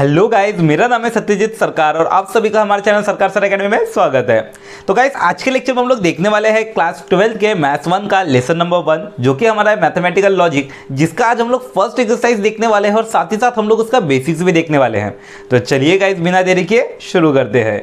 Hello guys, मेरा नाम है सत्यजीत सरकार और आप सभी का हमारे चैनल सरकार सर एकेडमी में स्वागत है। तो गाइज, आज के लेक्चर में हम लोग देखने वाले हैं क्लास 12 के मैथ्स 1 का लेसन नंबर 1, जो कि हमारा है मैथमेटिकल लॉजिक, जिसका आज हम लोग फर्स्ट एक्सरसाइज देखने वाले हैं और साथ ही साथ हम लोग उसका बेसिक्स भी देखने वाले हैं। तो चलिए गाइज, बिना देरी के शुरू करते हैं।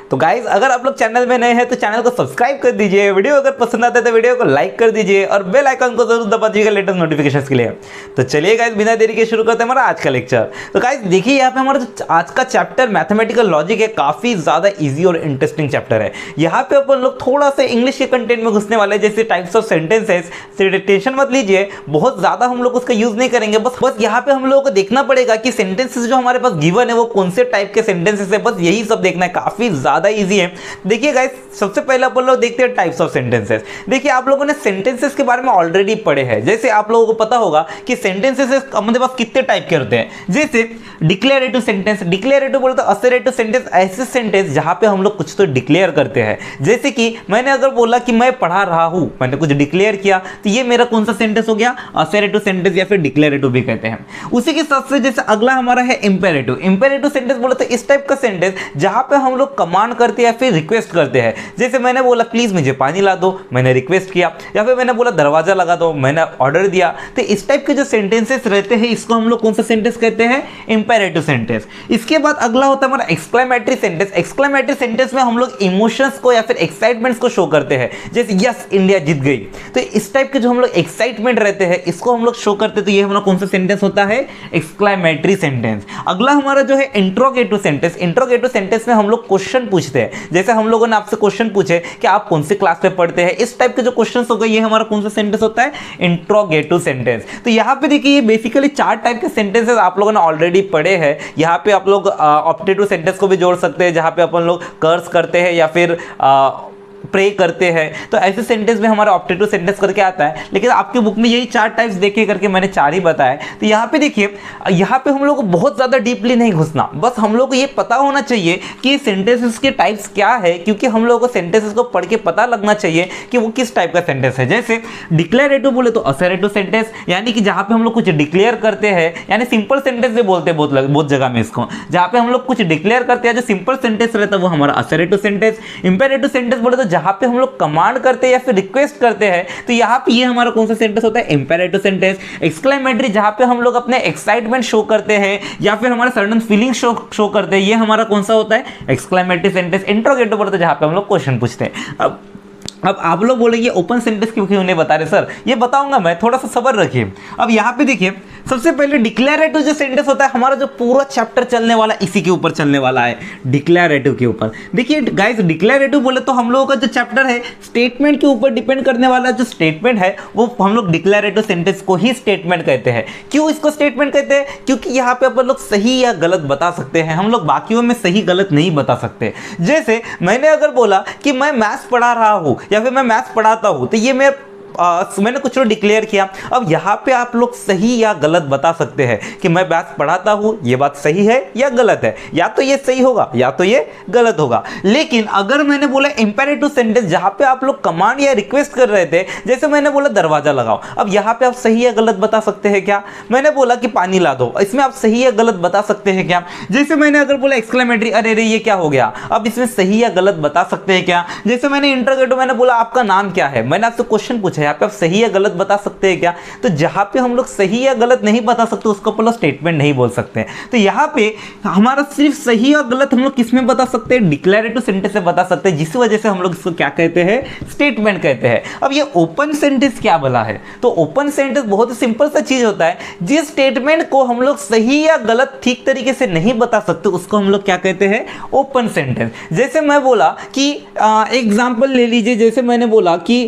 तो गाइज, अगर आप लोग चैनल में नए हैं तो चैनल को सब्सक्राइब कर दीजिए, वीडियो अगर पसंद आता है तो वीडियो को लाइक कर दीजिए और बेल आइकन को जरूर दबा दीजिएगा लेटेस्ट नोटिफिकेशंस के लिए। तो चलिए गाइज, बिना देरी के शुरू करते हैं हमारा आज का लेक्चर। तो गाइज देखिए, यहाँ पे हमारा जो आज का चैप्टर मैथमेटिकल लॉजिक है, काफी ज्यादा इजी और इंटरेस्टिंग चैप्टर है। यहाँ पे अपन लोग थोड़ा सा इंग्लिश के कंटेंट में घुसने वाले हैं, जैसे टाइप्स ऑफ सेंटेंसेस। टेंशन मत लीजिए, बहुत ज्यादा हम लोग उसका यूज नहीं करेंगे। बस यहाँ पे हम लोगों को देखना पड़ेगा कि सेंटेंसेस जो हमारे पास गिवन है वो कौन से टाइप के सेंटेंसेस है, बस यही सब देखना है। काफी ज्यादा इजी है। देखिए गाइस, सबसे पहले अपन लोग देखते हैं टाइप्स ऑफ सेंटेंसेस। देखिए, आप लोगों ने सेंटेंसेस के बारे में ऑलरेडी पढ़े हैं। जैसे आप लोगों को पता होगा कि सेंटेंसेस हमारे पास कितने टाइप के होते हैं। जैसे डिक्लेरेटिव सेंटेंस, डिक्लेरेटिव बोलते हैं असर्टिव सेंटेंस, ऐसे सेंटेंस जहां पे हम लोग कुछ तो डिक्लेयर करते हैं। जैसे कि मैंने अगर बोला कि मैं पढ़ा रहा हूं, मैंने कुछ डिक्लेयर किया, तो ये मेरा कौन सा सेंटेंस हो गया? असर्टिव सेंटेंस या फिर डिक्लेरेटिव भी कहते हैं। उसी के साथ से जैसे अगला हमारा है इंपेरेटिव। इंपेरेटिव सेंटेंस बोलते हैं इस टाइप का सेंटेंस जहां पे हम लोग कमांड करते हैं या फिर रिक्वेस्ट करते हैं। जैसे मैंने बोला प्लीज मुझे पानी ला दो, मैंने रिक्वेस्ट किया, या फिर मैंने बोला दरवाजा लगा दो, मैंने ऑर्डर दिया। तो इस टाइप के जो सेंटेंसेस रहते हैं, इसको हम लोग कौन सा सेंटेंस कहते हैं? Imperative sentence. इसके बाद अगला होता है हमारा एक्सक्लेमेटरी सेंटेंस। एक्सक्लेमेटरी सेंटेंस में हम लोग इमोशंस को या फिर एक्साइटमेंट्स को शो करते हैं। जैसे यस इंडिया जीत गई, तो इस टाइप के जो हम लोग एक्साइटमेंट रहते हैं, इसको हम लोग शो करते हैं। तो ये हमारा कौन सा सेंटेंस होता है? Exclamatory sentence. अगला हमारा जो है इंट्रोगेटिव सेंटेंस। इंट्रोगेटिव सेंटेंस में हम लोग क्वेश्चन पूछते हैं। जैसे हम लोगों ने आपसे क्वेश्चन पूछे कि आप कौन सी क्लास में पढ़ते हैं, इस टाइप के जो क्वेश्चंस हो गए, ये हमारा कौन सा सेंटेंस होता है? Interrogative sentence. तो यहाँ पे देखिए, ये बेसिकली 4 टाइप के सेंटेंसेस आप लोगों ने ऑलरेडी पढ़े हैं। यहाँ पे आप लोग ऑप्टेटिव सेंटेंस को भी जोड़ सकते हैं, जहाँ पे अपन लोग कर्स करते हैं या फिर प्रे करते हैं। तो ऐसे सेंटेंस में हमारा ऑप्टेटिव सेंटेंस करके आता है। लेकिन आपके बुक में यही 4 टाइप्स देखे करके मैंने 4 ही बताए। तो यहाँ पे देखिए, यहाँ पे हम लोग को बहुत ज़्यादा डीपली नहीं घुसना, बस हम लोग को ये पता होना चाहिए कि सेंटेंसेस के टाइप्स क्या है, क्योंकि हम लोगों को सेंटेंसेस को पढ़ के पता लगना चाहिए कि वो किस टाइप का सेंटेंस है। जैसे डिक्लेरेटिव बोले तो असर्टिव सेंटेंस, यानी कि जहाँ पे हम लोग कुछ डिक्लेयर करते हैं, यानी सिंपल सेंटेंस भी बोलते हैं बहुत जगह में इसको। जहाँ पे हम लोग कुछ डिक्लेयर करते हैं, जो सिंपल सेंटेंस रहता है वो हमारा असर्टिव सेंटेंस। इंपेरेटिव सेंटेंस बोले तो जहाँ पे हम लोग कमांड करते हैं या फिर रिक्वेस्ट करते हैं, तो यहाँ पे ये हमारा कौन सा सेंटेंस होता है? Imperative sentence. एक्सक्लेमेटरी, जहाँ पे हम लोग अपने एक्साइटमेंट शो करते हैं या फिर हमारे सर्टेन फीलिंग शो करते हैं, ये हमारा कौन सा होता है? Exclamatory sentence. इंट्रोगेटिव बोलते हैं जहाँ पे हम लोग क्वेश्चन पूछते हैं। अब आप लोग बोलेंगे ओपन सेंटेंस क्यों नहीं बता रहे सर? ये बताऊंगा मैं, थोड़ा सा सब्र रखिए। अब यहाँ पे देखिए, सबसे पहले डिक्लेरेटिव जो सेंटेंस होता है, हमारा जो पूरा चैप्टर चलने वाला इसी के ऊपर चलने वाला है, डिक्लेरेटिव के ऊपर। देखिए गाइस, डिक्लेरेटिव बोले तो हम लोगों का जो चैप्टर है स्टेटमेंट के ऊपर डिपेंड करने वाला जो स्टेटमेंट है, वो हम लोग डिक्लेरेटिव सेंटेंस को ही स्टेटमेंट कहते हैं। क्यों इसको स्टेटमेंट कहते हैं? क्योंकि यहाँ पे अपन लोग सही या गलत बता सकते हैं, हम लोग बाकियों में सही गलत नहीं बता सकते। जैसे मैंने अगर बोला कि मैं मैथ्स पढ़ा रहा हूँ या फिर मैं मैथ्स पढ़ाता हूँ, तो ये मैंने कुछ तो डिक्लेयर किया। अब यहाँ पे आप लोग सही या गलत बता सकते हैं कि मैं मैथ्स पढ़ाता हूँ, ये बात सही है या गलत है, या तो ये सही होगा या तो ये गलत होगा। लेकिन अगर मैंने बोला इंपेरेटिव सेंटेंस, जहाँ पे आप लोग कमांड या रिक्वेस्ट कर रहे थे, जैसे मैंने बोला दरवाजा लगाओ, अब यहाँ पे आप सही या गलत बता सकते हैं क्या? मैंने बोला कि पानी ला दो, इसमें आप सही या गलत बता सकते हैं क्या? जैसे मैंने अगर बोला एक्सक्लेमेटरी, अरे रे ये क्या हो गया, अब इसमें सही या गलत बता सकते हैं क्या? जैसे मैंने इंटरोगेटिव, मैंने बोला आपका नाम क्या है, मैंने आपसे क्वेश्चन पूछा, यहाँ पे आप सही या गलत बता सकते हैं क्या? तो जहां पे हम लोग सही या गलत नहीं बता सकते, उसको अपन लोग स्टेटमेंट नहीं बोल सकते। तो यहाँ पे हमारा सिर्फ सही और गलत हम लोग किस में बता सकते हैं? डिक्लेरेटिव सेंटेंस से बता सकते हैं, जिस वजह से हम लोग इसको क्या कहते हैं? स्टेटमेंट कहते हैं। अब ये ओपन सेंटेंस क्या बोला है? तो ओपन सेंटेंस बहुत ही सिंपल सा चीज होता है, जिस स्टेटमेंट को हम लोग सही या गलत ठीक तरीके से नहीं बता सकते, उसको हम लोग क्या कहते हैं? Open sentence. जैसे मैं बोला कि एग्जाम्पल ले लीजिए, जैसे मैंने बोला कि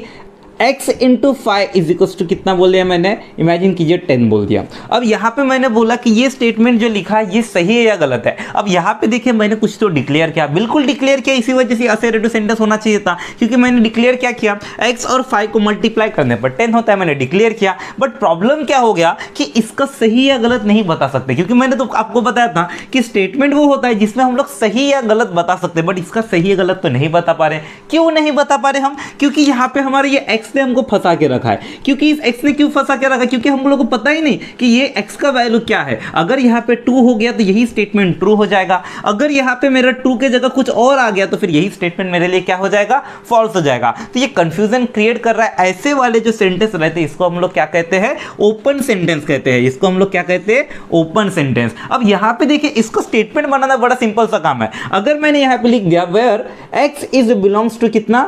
x into 5 is equals to कितना बोल दिया मैंने, इमेजिन कीजिए 10 बोल दिया। अब यहाँ पे मैंने बोला कि ये स्टेटमेंट जो लिखा है ये सही है या गलत है। अब यहाँ पे देखिए मैंने कुछ तो डिक्लेयर किया, बिल्कुल डिक्लेयर किया, इसी वजह से असेरेटिव सेंटेंस होना चाहिए था, क्योंकि मैंने डिक्लेयर क्या किया, x और 5 को मल्टीप्लाई करने पर 10 होता है, मैंने डिक्लेयर किया। बट प्रॉब्लम क्या हो गया कि इसका सही या गलत नहीं बता सकते, क्योंकि मैंने तो आपको बताया था कि स्टेटमेंट वो होता है जिसमें हम लोग सही या गलत बता सकते हैं, बट इसका सही या गलत तो नहीं बता पा रहे। क्यों नहीं बता पा रहे हम, क्योंकि यहाँ पे हमारे ये x ने हमको फंसा के रखा है। क्योंकि इस x ने क्यों फंसा के रखा है, क्योंकि हम लोग को पता ही नहीं कि ये x का वैल्यू क्या है। अगर यहाँ पे ट्रू हो गया तो यही स्टेटमेंट ट्रू हो जाएगा, अगर यहाँ पे मेरा ट्रू के जगह कुछ और आ गया तो फिर यही स्टेटमेंट मेरे लिए क्या हो जाएगा, फॉल्स हो जाएगा। तो ये कंफ्यूजन क्रिएट कर रहा है। ऐसे वाले जो सेंटेंस रहते हैं इसको हम लोग क्या कहते हैं, ओपन सेंटेंस कहते हैं। इसको हम लोग क्या कहते हैं, ओपन सेंटेंस। अब यहाँ पे देखिए इसको स्टेटमेंट बनाना बड़ा सिंपल सा काम है। अगर मैंने यहाँ पे लिख दिया where x is belongs to कितना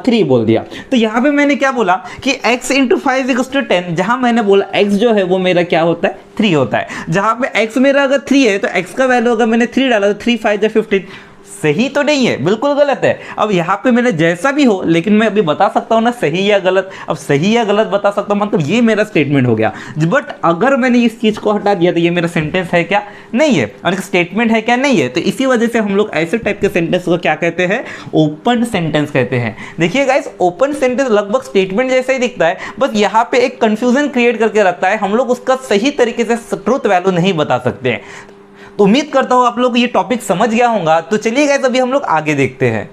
3 बोल दिया, तो यहाँ पे मैंने क्या बोला कि x इंटू 5 इक्वल्स टू 10, जहां मैंने बोला x जो है वो मेरा क्या होता है, 3 होता है। जहां पे x मेरा अगर 3 है तो x का वैल्यू अगर मैंने 3 डाला तो 3 5 15, सही तो नहीं है, बिल्कुल गलत है। अब यहाँ पे मैंने जैसा भी हो, लेकिन मैं अभी बता सकता हूँ ना सही या गलत। अब सही या गलत बता सकता हूँ, मतलब ये मेरा स्टेटमेंट हो गया। बट अगर मैंने इस चीज को हटा दिया तो ये मेरा सेंटेंस है क्या, नहीं है, और स्टेटमेंट है क्या, नहीं है। तो इसी वजह से हम लोग ऐसे टाइप के सेंटेंस को क्या कहते हैं, ओपन सेंटेंस कहते हैं। देखिए गाइस, ओपन सेंटेंस लगभग स्टेटमेंट जैसा ही दिखता है, बस यहाँ पे एक कंफ्यूजन क्रिएट करके रखता है। हम लोग उसका सही तरीके से ट्रूथ वैल्यू नहीं बता सकते हैं। तो उम्मीद करता हूं आप लोग ये टॉपिक समझ गया होगा। तो चलिए गाइस अभी हम लोग आगे देखते हैं।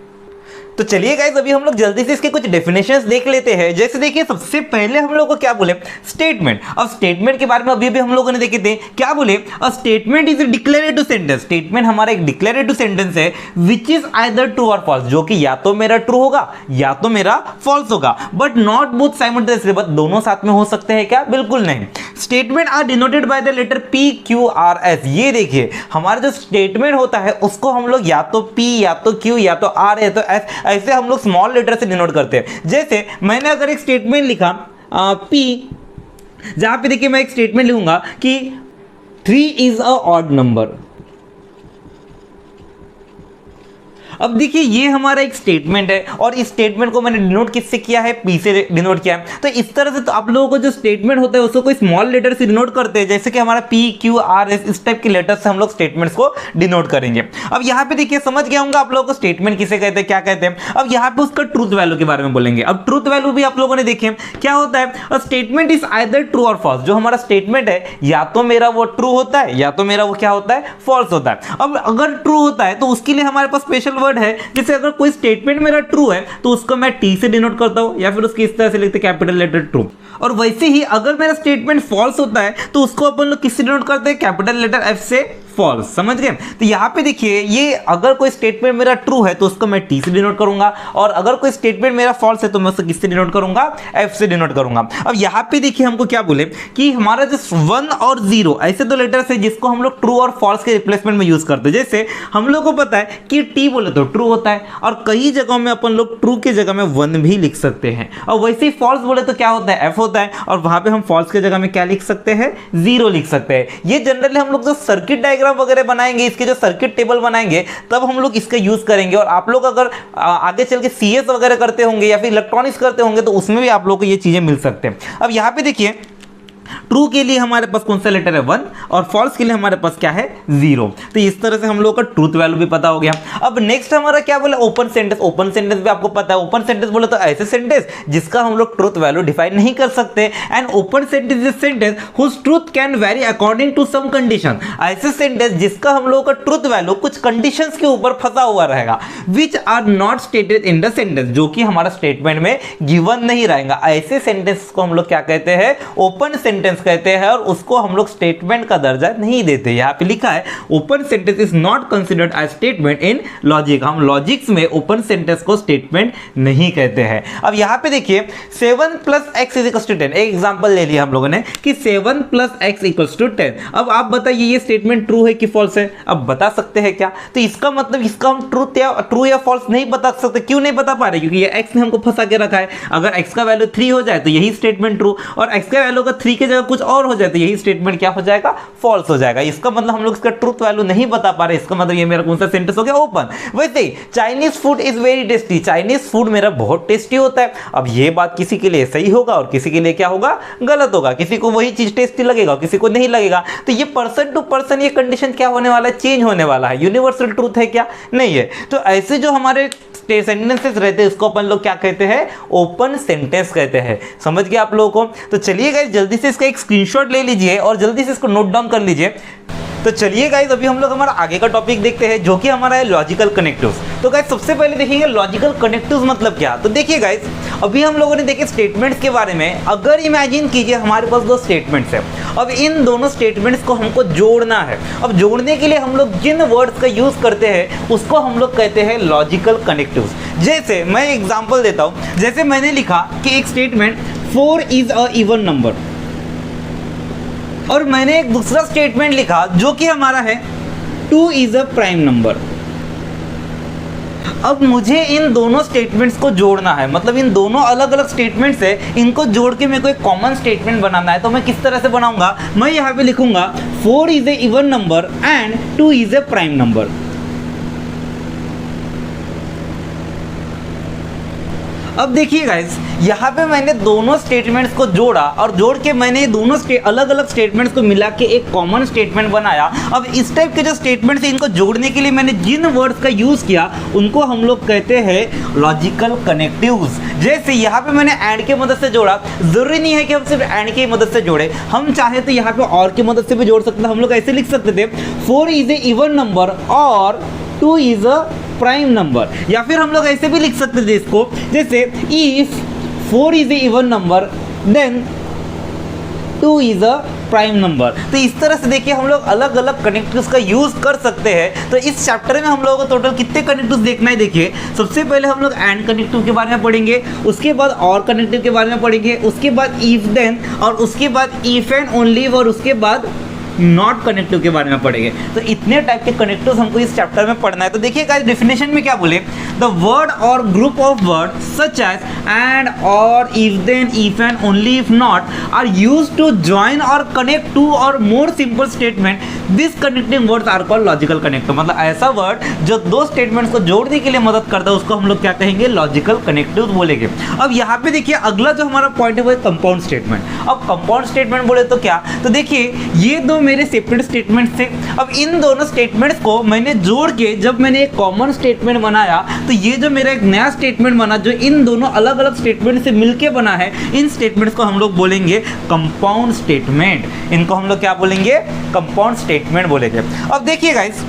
तो चलिए गाइस अभी हम लोग जल्दी से इसके कुछ डेफिनेशंस देख लेते हैं। जैसे देखिए सबसे पहले हम लोग को क्या बोले, स्टेटमेंट। अब स्टेटमेंट के बारे में अभी भी हम लोगों ने देखे थे, क्या बोले, a statement is a declarative sentence. Statement हमारा एक डिक्लेरेटिव सेंटेंस है विच इज आइदर ट्रू और फॉल्स, जो कि या तो मेरा ट्रू होगा या तो मेरा फॉल्स होगा, but not both simultaneously, but दोनों साथ में हो सकते हैं क्या, बिल्कुल नहीं। Statement are denoted by the letter P Q R S। ये देखिए हमारा जो स्टेटमेंट होता है उसको हम लोग या तो P या तो Q या तो R या तो S, ऐसे हम लोग स्मॉल लेटर से डिनोट करते हैं। जैसे मैंने अगर एक स्टेटमेंट लिखा P, जहां पे देखिए मैं एक स्टेटमेंट लिखूंगा कि 3 इज अ ऑड नंबर। अब देखिए ये हमारा एक स्टेटमेंट है और इस स्टेटमेंट को मैंने डिनोट किससे किया है, P से डिनोट किया है। तो इस तरह से तो आप लोगों को जो स्टेटमेंट होता है उसको कोई स्मॉल लेटर से डिनोट करते हैं, जैसे कि हमारा P Q R S, इस टाइप के लेटर से हम लोग स्टेटमेंट्स को डिनोट करेंगे। अब यहाँ पे देखिए समझ गया होगा आप लोगों को स्टेटमेंट किसे कहते हैं, क्या कहते हैं। अब यहाँ पे उसका ट्रूथ वैल्यू के बारे में बोलेंगे। अब ट्रूथ वैल्यू भी आप लोगों ने देखे क्या होता है, स्टेटमेंट इज आइदर ट्रू और फॉल्स। जो हमारा स्टेटमेंट है या तो मेरा वो ट्रू होता है या तो मेरा वो क्या होता है, फॉल्स होता है। अब अगर ट्रू होता है तो उसके लिए हमारे पास स्पेशल वर्ड है, जैसे अगर कोई स्टेटमेंट मेरा ट्रू है तो उसको मैं T से डिनोट करता हूं या फिर उसकी इस तरह से लिखते कैपिटल लेटर ट्रू। और वैसे ही अगर मेरा स्टेटमेंट फॉल्स होता है तो उसको अपन लोग किससे डिनोट करते हैं, कैपिटल लेटर F से फॉल्स। समझ गए। तो यहाँ पे देखिए ये अगर कोई स्टेटमेंट मेरा ट्रू है तो उसको मैं T से डिनोट करूंगा, और अगर कोई स्टेटमेंट मेरा फॉल्स है तो मैं उसको किससे डिनोट करूंगा, F से डिनोट करूंगा। अब यहाँ पे देखिए हमको क्या बोले कि हमारा जो 1 और 0 ऐसे दो लेटर्स है जिसको हम लोग ट्रू और फॉल्स के रिप्लेसमेंट में यूज करते हैं। जैसे हम लोग को पता है कि T बोले तो ट्रू होता है, और कई जगहों में अपन लोग ट्रू की जगह में 1 भी लिख सकते हैं, और वैसे ही फॉल्स बोले तो क्या होता है, F होता है, और वहां पे हम फॉल्स की जगह में क्या लिख सकते हैं, 0 लिख सकते हैं। ये जनरली हम लोग जो सर्किट डायग्राम वगैरह बनाएंगे, इसके जो सर्किट टेबल बनाएंगे तब हम लोग इसका यूज करेंगे। और आप लोग अगर आगे चल के CS वगैरह करते होंगे या फिर इलेक्ट्रॉनिक्स करते होंगे तो उसमें भी आप लोग को ये चीजें मिल सकते हैं। अब यहाँ पे देखिए ट्रू के लिए हमारे पास कौन सा लेटर है 1, और फॉल्स के लिए हमारे पास क्या है 0। तो इस तरह से हम लोगों का ट्रूथ वैल्यू भी पता हो गया। अब नेक्स्ट हमारा क्या बोले, ओपन सेंटेंस। ओपन सेंटेंस भी आपको पता है, ओपन सेंटेंस बोले तो ऐसे सेंटेंस जिसका हम लोग ट्रूथ वैल्यू डिफाइन नहीं कर सकते। And open sentence is sentence whose truth can vary according to some condition. ऐसे सेंटेंस जिसका हम लोगों का ट्रूथ वैल्यू कुछ कंडीशंस के ऊपर फंसा हुआ रहेगा, which are not stated in the sentence, जो कि हमारा स्टेटमेंट में गिवन नहीं रहेगा। ऐसे सेंटेंस को हम लोग क्या कहते हैं, ओपन सेंटेंस कहते हैं, और उसको हम लोग स्टेटमेंट का दर्जा नहीं देते। यहाँ पे लिखा है open sentence is not considered as statement in logic. हम लॉजिक्स में ओपन सेंटेंस को स्टेटमेंट नहीं कहते हैं। अब यहाँ पे देखिए 7 + x = 10। एक एग्जांपल ले लिया हम लोगों ने कि 7 + x = 10। अब आप बताइए ये स्टेटमेंट ट्रू है कि फॉल्स है, अब बता सकते हैं क्या। तो इसका मतलब इसका हम ट्रू या फॉल्स नहीं बता सकते। क्यों नहीं बता पा रहे, क्योंकि ये x ने हमको फंसा के रखा है। अगर x का वैल्यू 3 हो जाए तो यही स्टेटमेंट ट्रू, और x का वैल्यू अगर 3 की उसकी जगह कुछ और हो जाए तो यही स्टेटमेंट क्या हो जाएगा, फॉल्स हो जाएगा। इसका मतलब हम लोग इसका ट्रूथ वैल्यू नहीं बता पा रहे, इसका मतलब ये मेरा कौन सा सेंटेंस हो गया, ओपन। वैसे ही Chinese food is very tasty, Chinese food मेरा बहुत टेस्टी होता है। अब ये बात किसी के लिए सही होगा और किसी के लिए क्या होगा, गलत होगा। किसी को वही चीज टेस्टी लगेगा, किसी को नहीं लगेगा। तो ये पर्सन टू पर्सन ये कंडीशन क्या होने वाला है, चेंज होने वाला है। यूनिवर्सल ट्रूथ है क्या, नहीं है। तो ऐसे जो हमारे सेंटेंसेस रहते हैं उसको अपन लोग क्या कहते हैं, ओपन सेंटेंस कहते हैं। समझ गए आप लोगों को। तो चलिए गाइस जल्दी से इसका एक स्क्रीनशॉट ले लीजिए और जल्दी से इसको नोट डाउन कर लीजिए। तो चलिए गाइस अभी हम लोग हमारा आगे का टॉपिक देखते हैं जो कि हमारा है लॉजिकल कनेक्टिव्स। तो गाइस सबसे पहले देखेंगे लॉजिकल कनेक्टिव्स मतलब क्या। तो देखिए गाइस अभी हम लोगों ने देखे स्टेटमेंट्स के बारे में। अगर इमेजिन कीजिए हमारे पास दो स्टेटमेंट्स है, अब इन दोनों स्टेटमेंट्स को हमको जोड़ना है। अब जोड़ने के लिए हम लोग जिन वर्ड्स का यूज करते हैं उसको हम लोग कहते हैं लॉजिकल कनेक्टिव्स। जैसे मैं एग्जांपल देता हूं, जैसे मैंने लिखा कि एक statement 4 is a even number, और मैंने एक दूसरा स्टेटमेंट लिखा जो कि हमारा है 2 इज अ प्राइम नंबर। अब मुझे इन दोनों स्टेटमेंट्स को जोड़ना है, मतलब इन दोनों अलग अलग स्टेटमेंट्स है, इनको जोड़ के मेरे को एक कॉमन स्टेटमेंट बनाना है। तो मैं किस तरह से बनाऊंगा, मैं यहाँ पे लिखूंगा 4 is a even number and 2 is a prime number. अब देखिए गाइस यहाँ पे मैंने दोनों स्टेटमेंट्स को जोड़ा और जोड़ के मैंने दोनों अलग अलग स्टेटमेंट्स को मिला के एक कॉमन स्टेटमेंट बनाया। अब इस टाइप के जो स्टेटमेंट्स हैं इनको जोड़ने के लिए मैंने जिन वर्ड्स का यूज किया उनको हम लोग कहते हैं लॉजिकल कनेक्टिव्स। जैसे यहाँ पे मैंने एंड की मदद से जोड़ा, जरूरी नहीं है कि हम सिर्फ एंड की मदद से जोड़े, हम चाहे तो यहाँ पे और की मदद से भी जोड़ सकते हैं। हम लोग ऐसे लिख सकते थे 4 इज ए इवन नंबर और 2 इज अ प्राइम नंबर, या फिर हम लोग ऐसे भी लिख सकते थे इसको, जैसे if 4 is a even number then 2 is a prime number. तो इस तरह से देखिए हम लोग अलग अलग कनेक्टिव्स का यूज कर सकते हैं। तो इस चैप्टर में हम लोगों को टोटल कितने कनेक्टिव्स देखना है, देखिए सबसे पहले हम लोग एंड कनेक्टिव के बारे में पढ़ेंगे, उसके बाद और कनेक्टिव के बारे में पढ़ेंगे, उसके बाद इफ देन, और उसके बाद इफ एंड ओनली, और उसके बाद नॉट कनेक्टिव के बारे में पढ़ेंगे। तो इतने टाइप के कनेक्टिव्स हमको इस चैप्टर में पढ़ना है। तो देखिए गाइस डेफिनेशन में क्या बोले, द वर्ड और group of word such as and और if then if and only if not are used to join और कनेक्ट टू और more simple statement, this connecting words are called logical connective. मतलब ऐसा word जो दो statements को जोड़ने के लिए मदद करता है उसको हम लोग क्या कहेंगे, लॉजिकल कनेक्टिव बोलेंगे। अब यहाँ पे देखिए अगला जो हमारा पॉइंट है वो है कंपाउंड स्टेटमेंट। अब कंपाउंड स्टेटमेंट बोले तो क्या, तो देखिए ये दो मेरे सेपरेट स्टेटमेंट्स थे। अब इन दोनों स्टेटमेंट्स को मैंने जोड़ के जब मैंने एक कॉमन स्टेटमेंट बनाया तो ये जो मेरा एक नया स्टेटमेंट बना जो इन दोनों अलग अलग स्टेटमेंट से मिलके बना है, इन स्टेटमेंट्स को हम लोग बोलेंगे कंपाउंड स्टेटमेंट। इनको हम लोग क्या बोलेंगे, कंपाउंड स्टेटमेंट बोलेंगे। अब देखिए गाइस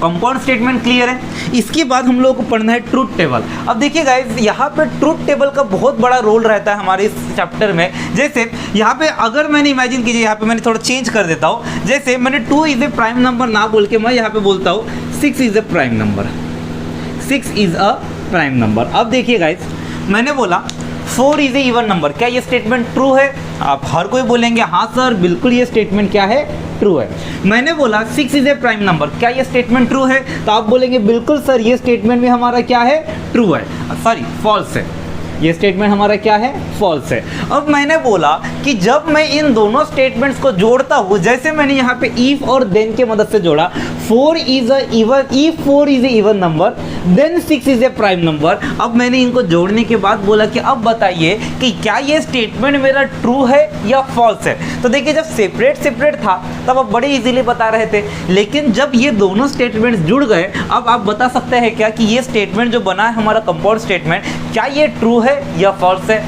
कंपाउंड स्टेटमेंट क्लियर है। इसके बाद हम लोगों को पढ़ना है ट्रूथ टेबल। अब देखिए गाइस यहाँ पे ट्रूथ टेबल का बहुत बड़ा रोल रहता है हमारे इस चैप्टर में। जैसे यहाँ पे अगर मैंने इमेजिन कीजिए, यहाँ पे मैंने थोड़ा चेंज कर देता हूँ, जैसे मैंने 2 इज ए प्राइम नंबर ना बोल के मैं यहाँ पे बोलता हूँ 6 is a prime number, 6 is a prime number. अब देखिए गाइस मैंने बोला 4 इज ए इवन नंबर, क्या ये स्टेटमेंट ट्रू है? आप हर कोई बोलेंगे हाँ सर बिल्कुल ये स्टेटमेंट क्या है, ट्रू है। मैंने बोला 6 इज ए प्राइम नंबर, क्या ये स्टेटमेंट ट्रू है? तो आप बोलेंगे बिल्कुल सर ये स्टेटमेंट में हमारा क्या है, ट्रू है, सॉरी फॉल्स है, ये स्टेटमेंट हमारा क्या है, फॉल्स है। अब मैंने बोला कि जब मैं इन दोनों स्टेटमेंट्स को जोड़ता हूँ, जैसे मैंने यहाँ पे इफ और देन के मदद से जोड़ा, 4 is a even, if 4 is a even number then 6 is a prime number. अब मैंने इनको जोड़ने के बाद बोला कि अब बताइए कि क्या ये स्टेटमेंट मेरा ट्रू है या फॉल्स है। तो देखिए जब सेपरेट सेपरेट था तब आप बड़े इजीली बता रहे थे, लेकिन जब ये दोनों स्टेटमेंट्स जुड़ गए अब आप बता सकते हैं क्या कि ये स्टेटमेंट जो बना है हमारा कंपाउंड स्टेटमेंट, क्या ये ट्रू है या फॉल्स है।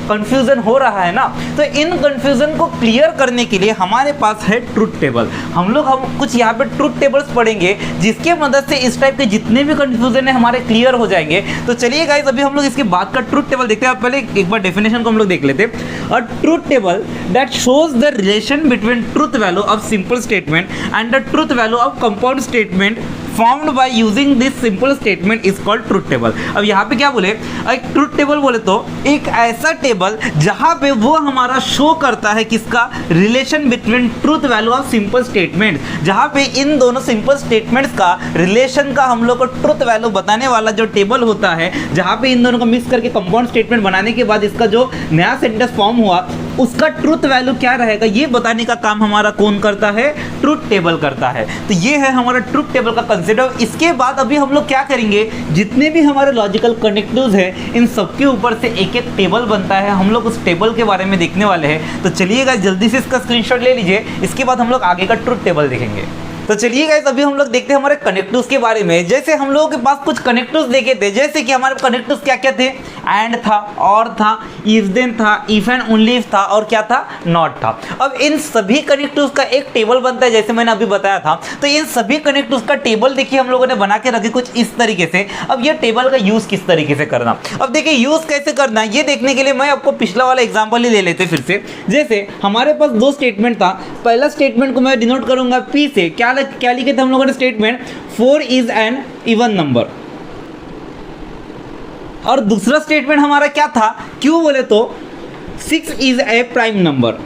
कंफ्यूजन हो रहा है ना, तो इन कंफ्यूजन को क्लियर करने के लिए हमारे पास है ट्रूथ टेबल। हम कुछ यहाँ पे ट्रूथ टेबल्स पढ़ेंगे जिसके मदद से इस टाइप के जितने भी कंफ्यूजन है हमारे क्लियर हो जाएंगे। तो चलिए गाइस अभी हम लोग इसके बाद का ट्रूथ टेबल देखते हैं। पहले एक बार डेफिनेशन को हम लोग देख लेते हैं। A truth table that shows the relation between truth value of simple statement and the truth value of compound statement formed by using this simple statement is called truth table। अब यहाँ पे क्या बोले, एक ट्रूथ टेबल बोले तो एक ऐसा टेबल जहाँ पे वो हमारा शो करता है किसका, relation between truth value of simple statement, जहाँ पे इन दोनों सिंपल स्टेटमेंट्स का रिलेशन का हम लोग को ट्रूथ वैल्यू बताने वाला जो टेबल होता है, जहाँ पे इन दोनों को मिक्स करके कंपाउंड स्टेटमेंट बनाने के बाद इसका जो नया सेंटेंस फॉर्म हुआ उसका ट्रुथ वैल्यू क्या रहेगा ये बताने का काम हमारा कौन करता है, ट्रुथ टेबल करता है। तो ये है हमारा ट्रुथ टेबल का कंसेप्ट। इसके बाद अभी हम लोग क्या करेंगे, जितने भी हमारे लॉजिकल कनेक्टिव्स हैं इन सबके ऊपर से एक एक टेबल बनता है, हम लोग उस टेबल के बारे में देखने वाले हैं। तो चलिएगा जल्दी से इसका स्क्रीनशॉट ले लीजिए, इसके बाद हम लोग आगे का ट्रुथ टेबल देखेंगे। तो चलिए गाइस अभी हम लोग देखते हैं हमारे कनेक्टिव्स के बारे में। जैसे हम लोगों के पास कुछ कनेक्टिव्स देखे थे, जैसे कि हमारे कनेक्टिव्स क्या क्या थे, एंड था, और था, इफ देन था, इफ एंड ओनली इफ था, और क्या था, नॉट था। अब इन सभी कनेक्टिव्स का एक टेबल बनता है, जैसे मैंने अभी बताया था। तो इन सभी कनेक्टिव्स का टेबल देखिए हम लोगों ने बना के रखे कुछ इस तरीके से। अब ये टेबल का यूज किस तरीके से करना, अब देखिए यूज कैसे करना है ये देखने के लिए मैं आपको पिछला वाला एग्जाम्पल ही ले लेते फिर से। जैसे हमारे पास दो स्टेटमेंट था, पहला स्टेटमेंट को मैं डिनोट करूंगा पी से, क्या लिखे थे हम लोगों ने statement, 4 is an even number. और दूसरा स्टेटमेंट हमारा क्या था, क्यों बोले तो 6 इज ए प्राइम नंबर।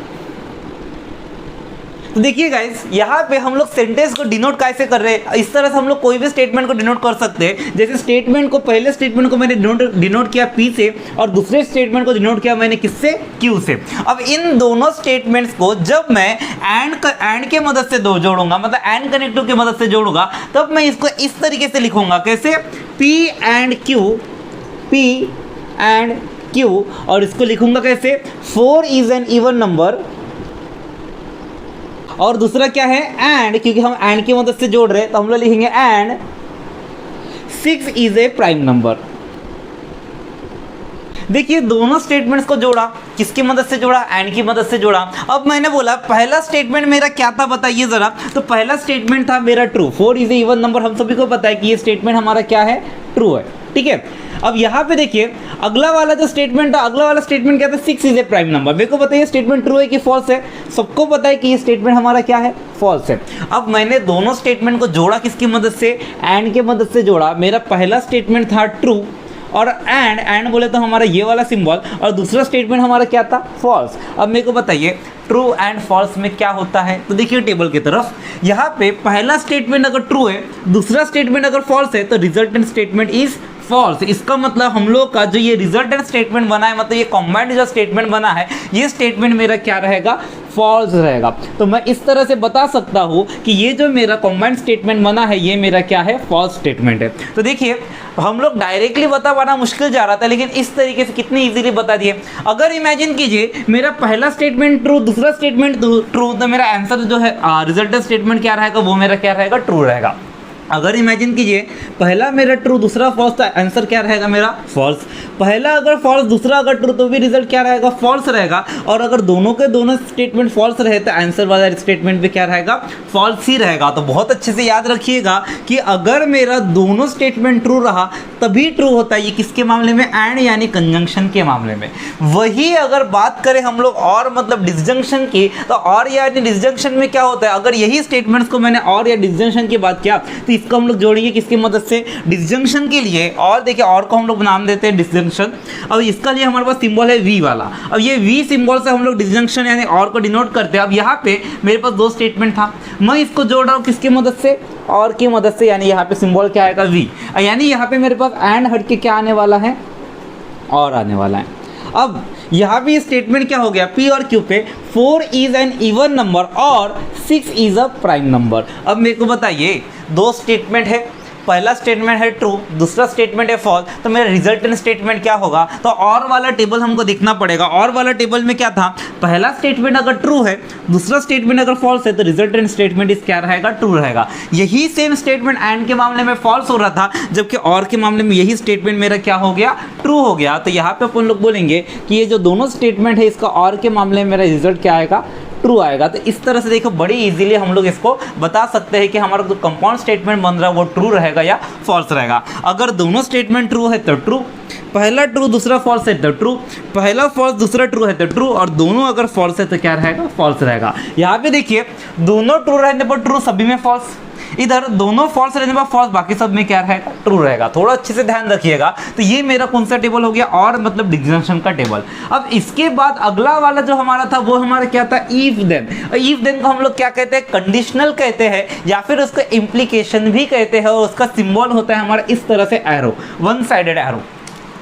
तो देखिए गाइस यहाँ पे हम लोग सेंटेंस को डिनोट कैसे कर रहे हैं, इस तरह से हम लोग कोई भी स्टेटमेंट को डिनोट कर सकते हैं। जैसे स्टेटमेंट को, पहले स्टेटमेंट को मैंने डिनोट किया पी से, और दूसरे स्टेटमेंट को डिनोट किया मैंने किससे, क्यू से। अब इन दोनों स्टेटमेंट्स को जब मैं एंड के मदद से जोड़ूंगा, मतलब एंड कनेक्टिव की मदद से जोड़ूंगा, तब मैं इसको इस तरीके से लिखूंगा, कैसे, पी एंड क्यू, और इसको लिखूंगा कैसे, 4 इज एन इवन नंबर, और दूसरा क्या है, एंड, क्योंकि हम एंड की मदद से जोड़ रहे हैं तो हम लोग लिखेंगे and 6 is a prime number. देखिए दोनों स्टेटमेंट्स को जोड़ा, किसकी मदद से जोड़ा, एंड की मदद से जोड़ा। अब मैंने बोला पहला स्टेटमेंट मेरा क्या था बताइए जरा, तो पहला स्टेटमेंट था मेरा true, 4 is a even number. हम सभी को पता है कि ये स्टेटमेंट हमारा क्या है, ट्रू है, ठीक है। अब यहाँ पे देखिए अगला वाला जो स्टेटमेंट था, अगला वाला स्टेटमेंट क्या था, 6 इज ए प्राइम नंबर। मेरे को बताइए स्टेटमेंट ट्रू है कि फॉल्स है, सबको पता है कि ये स्टेटमेंट हमारा क्या है, फॉल्स है। अब मैंने दोनों स्टेटमेंट को जोड़ा किसकी मदद से, एंड के मदद से जोड़ा। मेरा पहला स्टेटमेंट था ट्रू, और एंड बोले तो हमारा ये वाला सिंबल, और दूसरा स्टेटमेंट हमारा क्या था, फॉल्स। अब मेरे को बताइए ट्रू एंड फॉल्स में क्या होता है, तो देखिए टेबल की तरफ, यहाँ पे पहला स्टेटमेंट अगर ट्रू है, दूसरा स्टेटमेंट अगर फॉल्स है, तो रिजल्टेंट स्टेटमेंट इज फॉल्स। इसका मतलब हम लोग का जो ये रिजल्टेंट स्टेटमेंट बना है, मतलब ये कॉम्बाइंड जो स्टेटमेंट बना है, ये स्टेटमेंट मेरा क्या रहेगा, फॉल्स रहेगा। तो मैं इस तरह से बता सकता हूँ कि ये जो मेरा कॉम्बाइंड स्टेटमेंट बना है, ये मेरा क्या है, फॉल्स स्टेटमेंट है। तो देखिए हम लोग डायरेक्टली बता पाना मुश्किल जा रहा था, लेकिन इस तरीके से कितनी इजीली बता दिए। अगर इमेजिन कीजिए मेरा पहला स्टेटमेंट ट्रू, दूसरा स्टेटमेंट ट्रू, तो मेरा आंसर जो है रिजल्टेंट स्टेटमेंट क्या रहेगा, वो मेरा क्या रहेगा, ट्रू रहेगा। अगर इमेजिन कीजिए पहला मेरा ट्रू दूसरा फॉल्स, तो आंसर क्या रहेगा मेरा, फॉल्स। पहला अगर फॉल्स दूसरा अगर ट्रू, तो भी रिजल्ट क्या रहेगा, फॉल्स रहेगा। और अगर दोनों के दोनों स्टेटमेंट फॉल्स रहे तो आंसर वाला स्टेटमेंट भी क्या रहेगा, फॉल्स ही रहेगा। तो बहुत अच्छे से याद रखिएगा कि अगर मेरा दोनों स्टेटमेंट ट्रू रहा तभी ट्रू होता है। ये किसके मामले में, एंड यानी कंजंक्शन के मामले में। वही अगर बात करें हम लोग और मतलब डिसजंक्शन की, तो और यानी डिसजंक्शन में क्या होता है, अगर यही स्टेटमेंट्स को मैंने और या डिसजंक्शन की बात किया, तो इसको हम लोग जोड़ेंगे किसकी मदद से, डिसजंक्शन के लिए। और देखिए और को हम लोग नाम देते हैं डिसजंक्शन। अब इसका लिए हमारे पास सिंबल है वी वाला। अब ये वी सिंबल से हम लोग डिसजंक्शन यानी और को डिनोट करते हैं। अब यहाँ पे मेरे पास दो स्टेटमेंट था, मैं इसको जोड़ रहा हूँ किसकी मदद से, और की मदद से, यानी यहाँ पे सिंबल क्या आएगा, वी। यानी यहाँ पे मेरे पास एंड हट के क्या आने वाला है, और आने वाला है। अब यहाँ भी स्टेटमेंट क्या हो गया, P और Q पे 4 इज एन इवन नंबर और 6 इज अ प्राइम नंबर। अब मेरे को बताइए दो स्टेटमेंट है, पहला स्टेटमेंट है ट्रू, दूसरा स्टेटमेंट है फॉल्स, तो मेरा रिजल्टेंट स्टेटमेंट क्या होगा, तो और वाला टेबल हमको देखना पड़ेगा। और वाला टेबल में क्या था, पहला स्टेटमेंट अगर ट्रू है, दूसरा स्टेटमेंट अगर फॉल्स है, तो रिजल्टेंट स्टेटमेंट इस क्या रहेगा, ट्रू रहेगा। यही सेम स्टेटमेंट एंड के मामले में फॉल्स हो रहा था, जबकि और के मामले में यही स्टेटमेंट मेरा क्या हो गया, ट्रू हो गया। तो यहाँ पे अपन लोग बोलेंगे कि ये जो दोनों स्टेटमेंट है, इसका और के मामले में मेरा रिजल्ट क्या आएगा, ट्रू आएगा। तो इस तरह से देखो बड़ी इजीली हम लोग इसको बता सकते हैं कि हमारा जो कंपाउंड स्टेटमेंट बन रहा है वो ट्रू रहेगा या फॉल्स रहेगा। अगर दोनों स्टेटमेंट ट्रू है तो ट्रू, पहला ट्रू दूसरा फॉल्स है तो ट्रू, पहला फॉल्स दूसरा ट्रू है तो ट्रू, और दोनों अगर फॉल्स है तो क्या रहेगा, फॉल्स रहेगा। यहाँ पे देखिए दोनों ट्रू रहने पर ट्रू, सभी में फॉल्स, इधर दोनों फॉल्स रहने पर फॉल्स, बाकी सब में क्या रहेगा, ट्रू रहेगा। थोड़ा अच्छे से ध्यान रखिएगा। तो ये मेरा कौन सा टेबल हो गया, और मतलब डिसजंक्शन का टेबल। अब इसके बाद अगला वाला जो हमारा था वो हमारा क्या था, इफ देन। इफ देन को हम लोग क्या कहते हैं, कंडीशनल कहते हैं, या फिर उसका इम्प्लीकेशन भी कहते हैं, और उसका सिंबल होता है हमारा इस तरह से एरो, वन साइडेड एरो।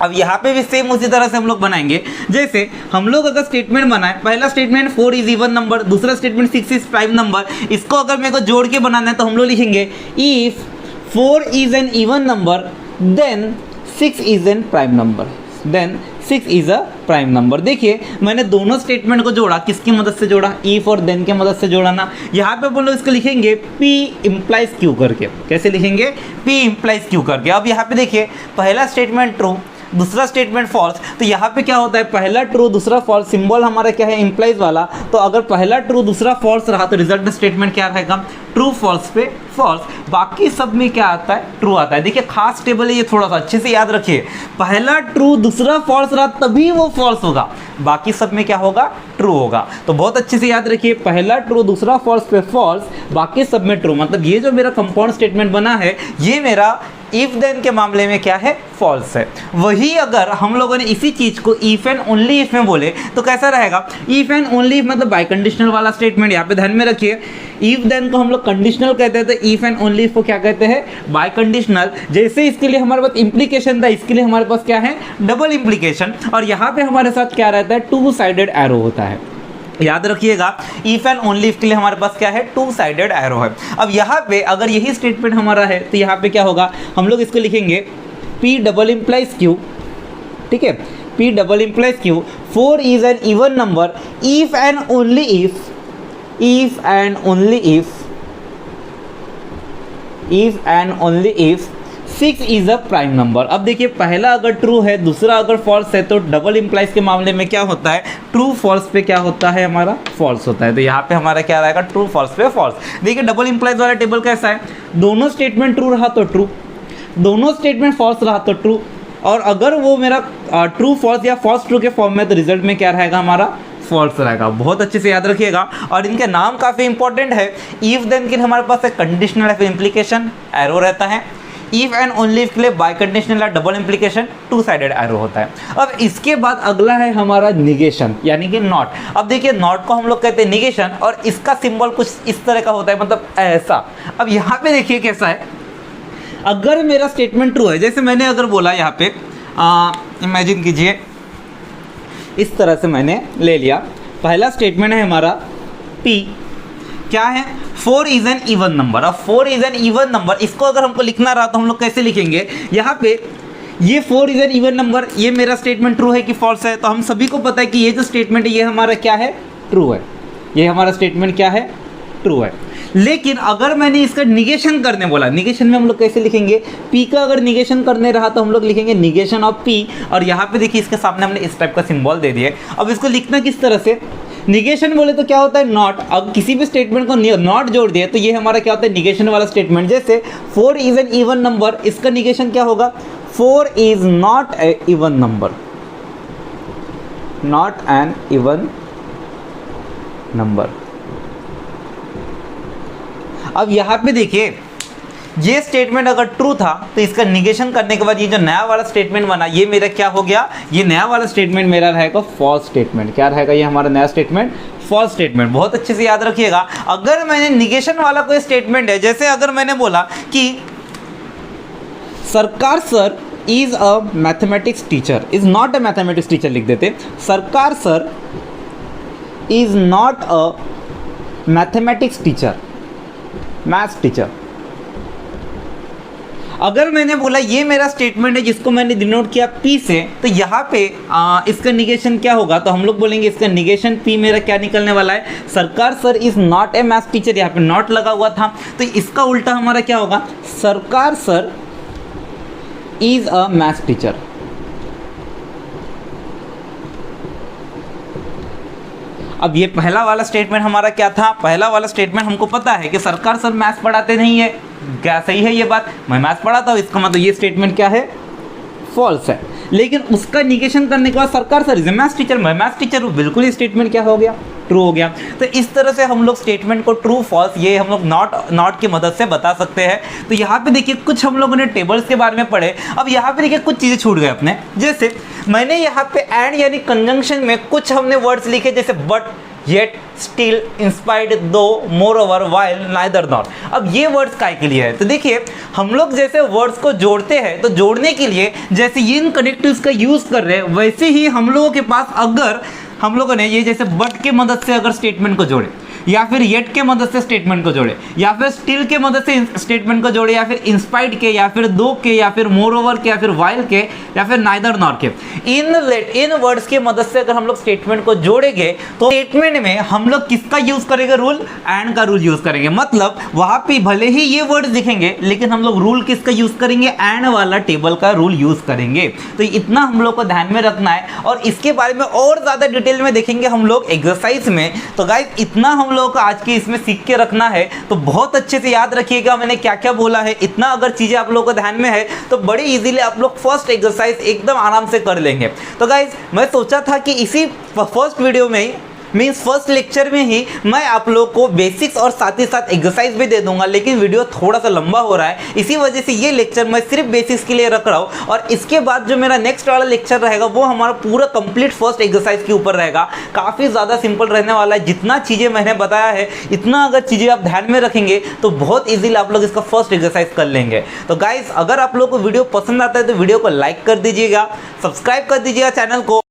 अब यहाँ पे भी सेम उसी तरह से हम लोग बनाएंगे। जैसे हम लोग अगर स्टेटमेंट बनाए, पहला स्टेटमेंट 4 इज इवन नंबर, दूसरा स्टेटमेंट 6 इज प्राइम नंबर, इसको अगर मेरे को जोड़ के बनाना है तो हम लोग लिखेंगे if 4 is an even number then 6 is an prime number, then 6 is a prime number. देखिए मैंने दोनों स्टेटमेंट को जोड़ा, किसकी मदद से जोड़ा, इफ और देन की मदद से जोड़ा ना। यहाँ पे अपन लोग इसको लिखेंगे P इम्प्लाइज Q करके। कैसे लिखेंगे, P इम्प्लाइज Q करके। अब यहाँ पे देखिए पहला स्टेटमेंट ट्रू, दूसरा स्टेटमेंट फॉल्स, तो यहाँ पे क्या होता है, पहला ट्रू दूसरा फॉल्स, सिंबल हमारा क्या है इम्प्लाइज वाला। तो अगर पहला ट्रू दूसरा फॉल्स रहा तो रिजल्ट स्टेटमेंट क्या रहेगा, ट्रू फॉल्स पे फॉल्स, बाकी सब में क्या आता है, ट्रू आता है। देखिए खास टेबल है ये, थोड़ा सा अच्छे से याद रखिए, पहला ट्रू दूसरा फॉल्स रहा तभी वो फॉल्स होगा, बाकी सब में क्या होगा, ट्रू होगा। तो बहुत अच्छे से याद रखिए, पहला ट्रू दूसरा फॉल्स पे फॉल्स, बाकी सब में ट्रू। मतलब ये जो मेरा कंपाउंड स्टेटमेंट बना है ये मेरा इफ देन के मामले में क्या है, फॉल्स है। वही अगर हम लोगों ने इसी चीज को इफ एंड ओनली इफ में बोले तो कैसा रहेगा, इफ एंड ओनली इफ मतलब बाय कंडीशनल वाला स्टेटमेंट। यहाँ पे ध्यान में रखिए, इफ देन को हम लोग कंडीशनल कहते हैं, तो इफ एंड ओनली इफ को क्या कहते हैं, बाय कंडीशनल। जैसे इसके लिए हमारे पास इंप्लीकेशन था, इसके लिए हमारे पास क्या है, डबल इंप्लीकेशन। और यहाँ पे हमारे साथ क्या रहता है, टू साइडेड एरो होता है। याद रखिएगा इफ एंड ओनली इफ के लिए हमारे पास क्या है, टू साइडेड एरो है। अब यहाँ पे अगर यही स्टेटमेंट हमारा है तो यहाँ पे क्या होगा, हम लोग इसको लिखेंगे P डबल इम्प्लाइज Q, ठीक है, P double implies Q, 4 is an even number if and only if, if and only if, if and only if 6 is a prime number. अब देखिए पहला अगर ट्रू है दूसरा अगर फॉल्स है तो डबल इंप्लाइज के मामले में क्या होता है, ट्रू फॉल्स पे क्या होता है, हमारा फॉल्स होता है। तो यहाँ पे हमारा क्या रहेगा, ट्रू फॉल्स पे फॉल्स। देखिए डबल इंप्लाइज वाला टेबल कैसा है, दोनों स्टेटमेंट ट्रू रहा तो ट्रू, दोनों स्टेटमेंट फॉल्स रहा तो ट्रू, और अगर वो मेरा ट्रू फॉल्स या फॉल्स ट्रू के फॉर्म में तो रिजल्ट में क्या रहेगा, हमारा फॉल्स रहेगा। बहुत अच्छे से याद रखिएगा। और इनके नाम काफ़ी इंपॉर्टेंट है। इफ देन के हमारे पास एक कंडीशनल है, इंप्लीकेशन एरो रहता है। इफ एंड ओनली इफ के लिए बाय कंडीशनल या double implication, two sided arrow होता है। अब इसके बाद अगला है हमारा निगेशन, यानी कि नॉट। अब देखिए नॉट को हम लोग कहते हैं निगेशन, और इसका सिंबल कुछ इस तरह का होता है, मतलब ऐसा। अब यहाँ पे देखिए कैसा है, अगर मेरा स्टेटमेंट ट्रू है, जैसे मैंने अगर बोला यहाँ पे इमेजिन कीजिए इस तरह से मैंने ले लिया, पहला स्टेटमेंट है हमारा P क्या है, 4 इज एन इवन नंबर। अब 4 इज एन इवन नंबर, इसको अगर हमको लिखना रहा तो हम लोग कैसे लिखेंगे, यहाँ पे ये 4 इज एन इवन नंबर, ये मेरा स्टेटमेंट ट्रू है कि फॉल्स है। तो हम सभी को पता है कि ये जो स्टेटमेंट है ये हमारा क्या है, ट्रू है। ये हमारा स्टेटमेंट क्या है, ट्रू है। लेकिन अगर मैंने इसका निगेशन करने बोला, निगेशन में हम लोग कैसे लिखेंगे, P का अगर निगेशन करने रहा तो हम लोग लिखेंगे निगेशन ऑफ P। और यहाँ पे देखिए इसके सामने हमने इस टाइप का सिंबल दे दिया। अब इसको लिखना किस तरह से, निगेशन बोले तो क्या होता है, नॉट। अब किसी भी स्टेटमेंट को नॉट जोड़ दिया तो ये हमारा क्या होता है, निगेशन वाला स्टेटमेंट। जैसे 4 इज एन इवन नंबर, इसका निगेशन क्या होगा, 4 is not a even number, not an even number. अब यहाँ पे देखिए ये स्टेटमेंट अगर ट्रू था तो इसका निगेशन करने के बाद ये जो नया वाला स्टेटमेंट बना ये मेरा क्या हो गया, ये नया वाला स्टेटमेंट मेरा रहेगा फॉल्स स्टेटमेंट। क्या रहेगा ये हमारा नया स्टेटमेंट, फॉल्स स्टेटमेंट। बहुत अच्छे से याद रखिएगा। अगर मैंने निगेशन वाला कोई स्टेटमेंट है, जैसे अगर मैंने बोला कि सरकार sir is a mathematics teacher, is not a mathematics teacher लिख देते, सरकार sir is not a mathematics teacher, maths teacher. अगर मैंने बोला ये मेरा स्टेटमेंट है जिसको मैंने डिनोट किया P से, तो यहाँ पे इसका निगेशन क्या होगा, तो हम लोग बोलेंगे इसका निगेशन P मेरा क्या निकलने वाला है, सरकार sir is not a maths teacher. यहाँ पे नॉट लगा हुआ था तो इसका उल्टा हमारा क्या होगा, सरकार sir is a maths teacher. अब ये पहला वाला स्टेटमेंट हमारा क्या था, पहला वाला स्टेटमेंट हमको पता है कि सरकार सर मैथ्स पढ़ाते नहीं है, क्या सही है ये बात, मैं मैथ्स पढ़ाता हूँ, इसका मतलब ये स्टेटमेंट क्या है, फॉल्स है। लेकिन उसका निगेशन करने के बाद सरकार sir is a maths teacher, मैं मैथ्स टीचर हूँ, बिल्कुल ये स्टेटमेंट क्या हो गया, ट्रू हो गया। तो इस तरह से हम लोग स्टेटमेंट को ट्रू फॉल्स ये हम लोग नॉट की मदद से बता सकते हैं। तो यहाँ पे देखिए कुछ हम लोगों ने टेबल्स के बारे में पढ़े। अब यहाँ पे देखिए कुछ चीज़ें छूट गए अपने, जैसे मैंने यहाँ पे एंड यानी कंजंक्शन में कुछ हमने वर्ड्स लिखे, जैसे बट, येट स्टिल इंस्पायर्ड दो more over while neither not. अब ये वर्ड्स काय के लिए है, तो देखिए हम लोग जैसे वर्ड्स को जोड़ते हैं तो जोड़ने के लिए जैसे इन कनेक्टिव्स का यूज कर रहे हैं, वैसे ही हम लोगों के पास अगर हम लोगों ने ये जैसे बट के मदद से अगर स्टेटमेंट को जोड़े, या फिर येट के मदद से स्टेटमेंट को जोड़े, या फिर स्टिल के मदद से स्टेटमेंट को जोड़े, या फिर इंस्पायर्ड के, या फिर दो के, या फिर मोर ओवर के, या फिर वाइल के, या फिर नाइदर नॉर के, इन वर्ड्स की मदद से अगर हम लोग स्टेटमेंट को जोड़ेंगे तो स्टेटमेंट में हम लोग किसका यूज करेंगे? रूल, एंड का रूल यूज करेंगे। मतलब वहां पे भले ही ये वर्ड्स दिखेंगे लेकिन हम लोग रूल किसका यूज करेंगे? एंड वाला टेबल का रूल यूज करेंगे। तो इतना हम लोग को ध्यान में रखना है और इसके बारे में और ज्यादा डिटेल में देखेंगे हम लोग एक्सरसाइज में। तो गाइस इतना हम लोग को आज के इसमें सीख के रखना है, तो बहुत अच्छे से याद रखिएगा मैंने क्या क्या बोला है। इतना अगर चीजें आप लोगों को ध्यान में है तो बड़ी इजीली आप लोग फर्स्ट एक्सरसाइज एकदम आराम से कर लेंगे। तो गाइस मैं सोचा था कि इसी फर्स्ट वीडियो में ही मीन्स फर्स्ट लेक्चर में ही मैं आप लोग को बेसिक्स और साथ ही साथ एक्सरसाइज भी दे दूंगा, लेकिन वीडियो थोड़ा सा लंबा हो रहा है, इसी वजह से ये लेक्चर मैं सिर्फ बेसिक्स के लिए रख रहा हूँ। और इसके बाद जो मेरा नेक्स्ट वाला लेक्चर रहेगा वो हमारा पूरा कंप्लीट फर्स्ट एक्सरसाइज के ऊपर रहेगा। काफ़ी ज़्यादा सिंपल रहने वाला है, जितना चीज़ें मैंने बताया है इतना अगर चीज़ें आप ध्यान में रखेंगे तो बहुत ईजिली आप लोग इसका फर्स्ट एक्सरसाइज कर लेंगे। तो गाइज अगर आप लोग को वीडियो पसंद आता है तो वीडियो को लाइक कर दीजिएगा, सब्सक्राइब कर दीजिएगा चैनल को।